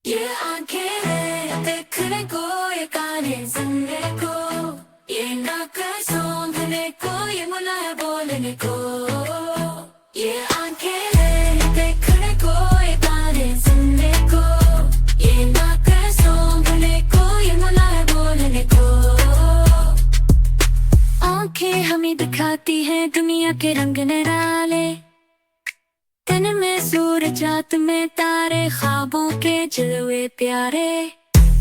ये आंखें देखने को, ये कानें सुनने को, ये नाक सूंघने को, ये मुंह है बोलने को। ये आंखें देखने को, ये कानें सुनने को, ये नाक सूंघने को, ये मुंह है बोलने को। आंखें हमें दिखाती हैं दुनिया के रंग निराले, दिन में सूरज रात में तारे, ख्वाबों के जलवे प्यारे।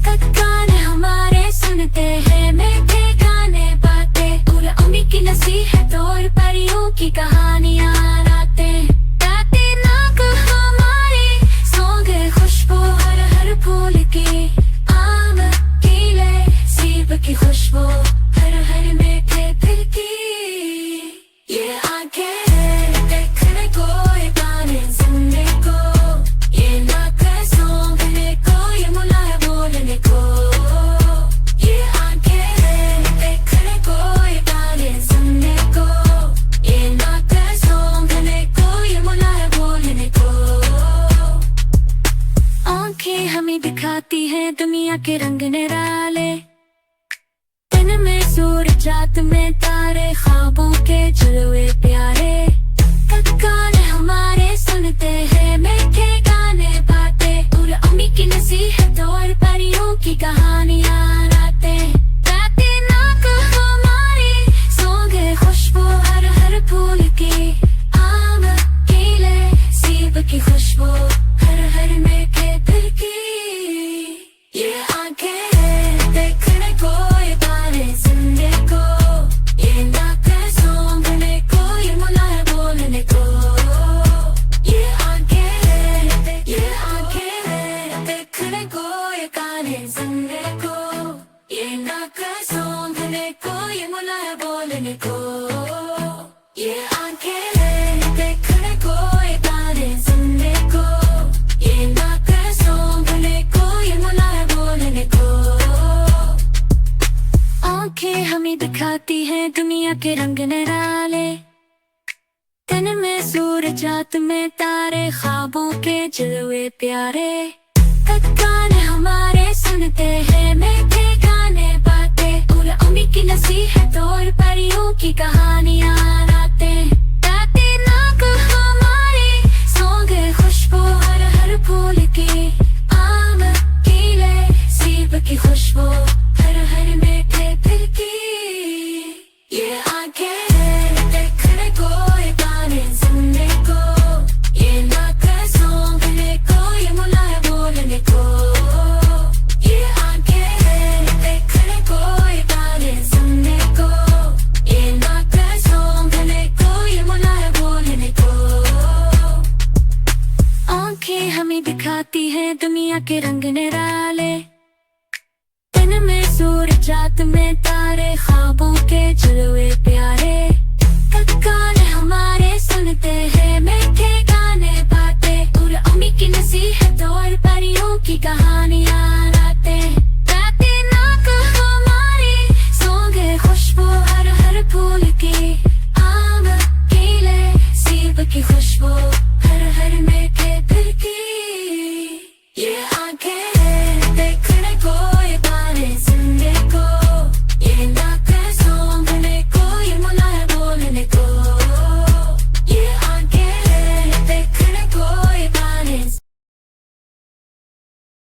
कान हमारे सुनते हैं मीठे गाने बातें, और अम्मी की नसीहत और परियों की कहानियां रातें। रातें नाक हमारी सूंघे खुशबू हर हर फूल की, आम केले सेब की खुशबू हर हर मीठे दिल की। ये आंखें देखने को, ये कानें सुनने को, ये नाक सूंघने को, ये मुंह है बोलने को। ये आंखें देखने को, ये कानें सुनने को, ये नाक सूंघने को, ये मुंह है बोलने को। आंखें हमें दिखाती हैं दुनिया के रंग निराले, दिन में सूरज रात में तारे, ख्वाबों के जलवे प्यारे। कान हमारे सुनते हैं मीठे गाने बातें, और अम्मी की नसीहत और परियों की कहानियां रातें। रातें नाक हमारी सूंघे खुशबू हर हर फूल की, आम केले सेब की खुशबू हर हर मीठे दिल की। ये आंखें देखने को, ये कानें सुनने को, ये नाक सूंघने को, ये मुंह है बोलने को। ये आंखें देखने को, ये कानें सुनने को, ये नाक सूंघने को, ये मुंह है बोलने को। ये आंखें देखने को, ये कानें सुनने को, ये नाक सूंघने को, ये मुंह है बोलने को। आंखें हमें दिखाती हैं दुनिया के रंग निराले, दिन में सूरज रात में तारे, ख्वाबों के जलवे प्यारे। कान हमारे सुनते हैं मीठे गाने बातें, और अम्मी की नसीहत और परियों की कहानियां रातें। रातें नाक हमारी सूंघे खुशबू हर हर फूल की, आम केले सेब की खुशबू हर हर मीठे दिल की। ये आंखें देखने को, ये कानें सुनने को, ये नाक सूंघने को, ये मुंह है बोलने को। ये आंखें देखने को, ये कानें सुनने को, ये नाक सूंघने को, ये मुंह है बोलने को। आंखें हमें दिखाती हैं दुनिया के रंग निराले, दिन में सूरज रात में तारे, ख्वाबों के जलवे प्यारे। कान हमारे सुनते हैं मीठे गाने बातें, और अम्मी की नसीहत और परियों